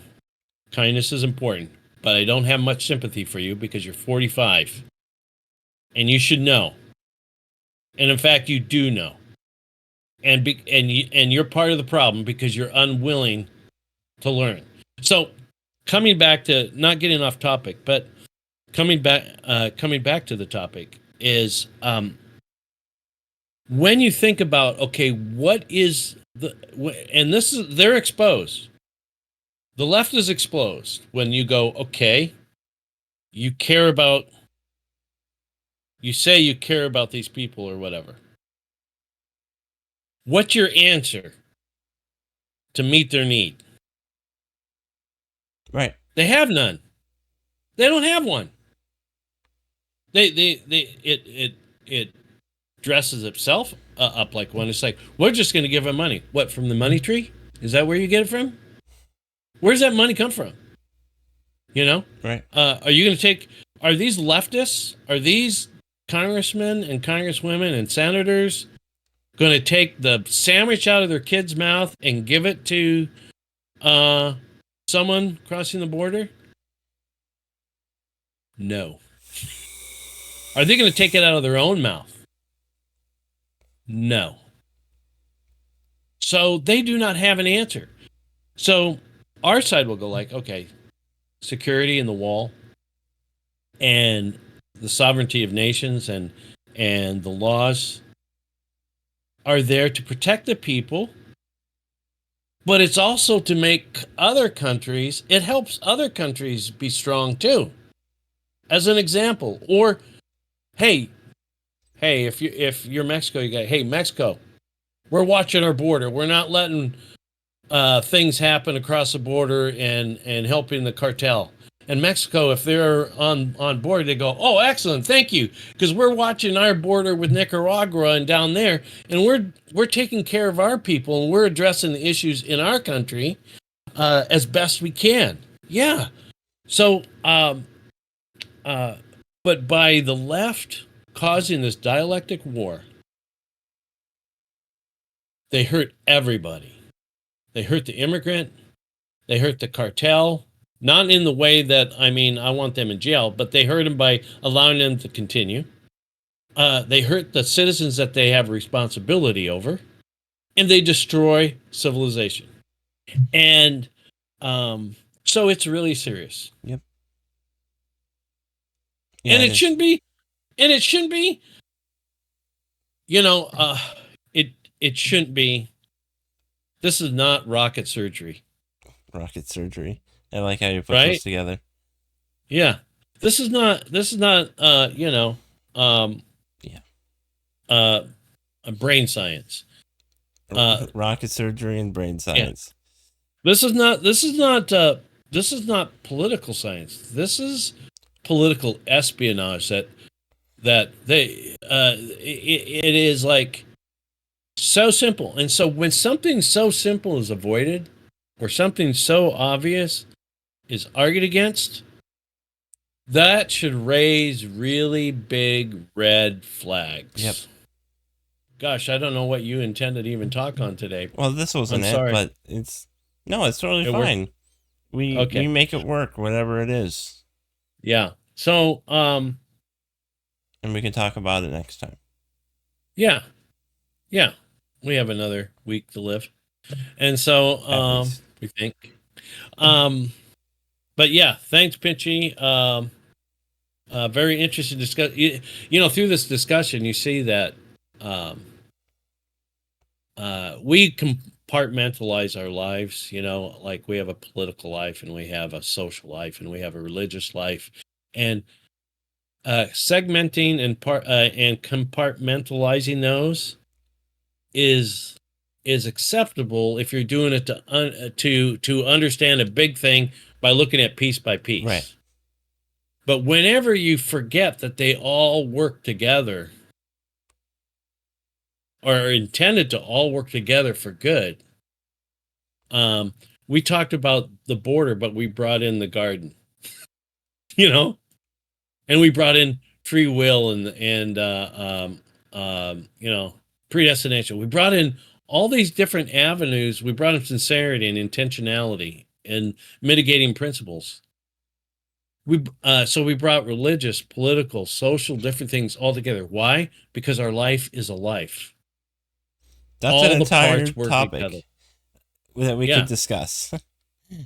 Speaker 2: kindness is important, but I don't have much sympathy for you because you're 45, and you should know, and in fact, you do know. And you're part of the problem because you're unwilling to learn. So, coming back to, not getting off topic, but coming back to the topic is, when you think about, okay, what is and this is, they're exposed. The left is exposed when you go, okay, you say you care about these people or whatever. What's your answer to meet their need?
Speaker 1: Right.
Speaker 2: They have none. They don't have one. It dresses itself up like one. It's like, we're just going to give them money. What, from the money tree? Is that where you get it from? Where's that money come from?
Speaker 1: Right.
Speaker 2: Are you going to take? Are these leftists? Are these congressmen and congresswomen and senators going to take the sandwich out of their kid's mouth and give it to someone crossing the border? No. Are they going to take it out of their own mouth? No. So they do not have an answer. So our side will go like, okay, security in the wall and the sovereignty of nations and the laws are there to protect the people, but it's also to make other countries, it helps other countries be strong too. As an example, or hey, if you're Mexico, you go, hey, Mexico, we're watching our border. We're not letting things happen across the border and helping the cartel. And Mexico, if they're on board, they go, oh, excellent, thank you, because we're watching our border with Nicaragua and down there, and we're taking care of our people, and we're addressing the issues in our country as best we can. Yeah. So, but by the left causing this dialectic war, they hurt everybody. They hurt the immigrant. They hurt the cartel. Not in the way that, I mean, I want them in jail, but they hurt them by allowing them to continue. They hurt the citizens that they have responsibility over, and they destroy civilization. And so it's really serious.
Speaker 1: Yep. Yeah,
Speaker 2: And it shouldn't be. And it shouldn't be. You know, it shouldn't be. This is not rocket surgery.
Speaker 1: Rocket surgery. I like how you put
Speaker 2: Right?
Speaker 1: those together.
Speaker 2: Yeah. This is not.
Speaker 1: Yeah.
Speaker 2: A brain science.
Speaker 1: Rocket surgery and brain science.
Speaker 2: Yeah. This is not political science. This is political espionage that they it is like so simple. And so when something so simple is avoided, or something so obvious is argued against, that should raise really big red flags.
Speaker 1: Yep.
Speaker 2: Gosh, I don't know what you intended to even talk on today.
Speaker 1: Well, this wasn't
Speaker 2: I'm sorry.
Speaker 1: but it's totally fine. We make it work, whatever it is.
Speaker 2: Yeah. So,
Speaker 1: and we can talk about it next time.
Speaker 2: Yeah. Yeah. We have another week to live. And so, we think. But yeah, thanks, Pinchy. Very interesting discuss. Through this discussion, you see that we compartmentalize our lives. Like we have a political life, and we have a social life, and we have a religious life, and segmenting and compartmentalizing those is acceptable if you're doing it to understand a big thing by looking at piece by piece.
Speaker 1: Right.
Speaker 2: But whenever you forget that they all work together, or are intended to all work together for good, we talked about the border, but we brought in the garden, and we brought in free will and predestination. We brought in all these different avenues. We brought in sincerity and intentionality and mitigating principles. So we brought religious, political, social, different things all together. Why? Because our life is a life.
Speaker 1: That's all an entire topic that we could discuss.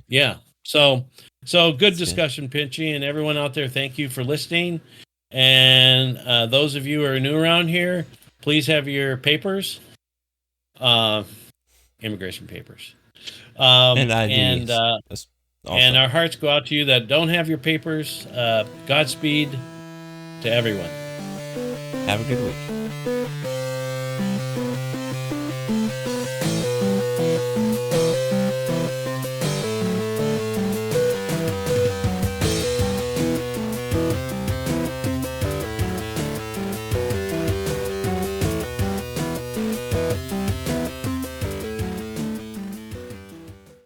Speaker 2: Yeah. So good discussion, Pinchy, and everyone out there. Thank you for listening. And those of you who are new around here, please have your papers, immigration papers,
Speaker 1: and IDs.
Speaker 2: And our hearts go out to you that don't have your papers. Godspeed to everyone.
Speaker 1: Have a good week.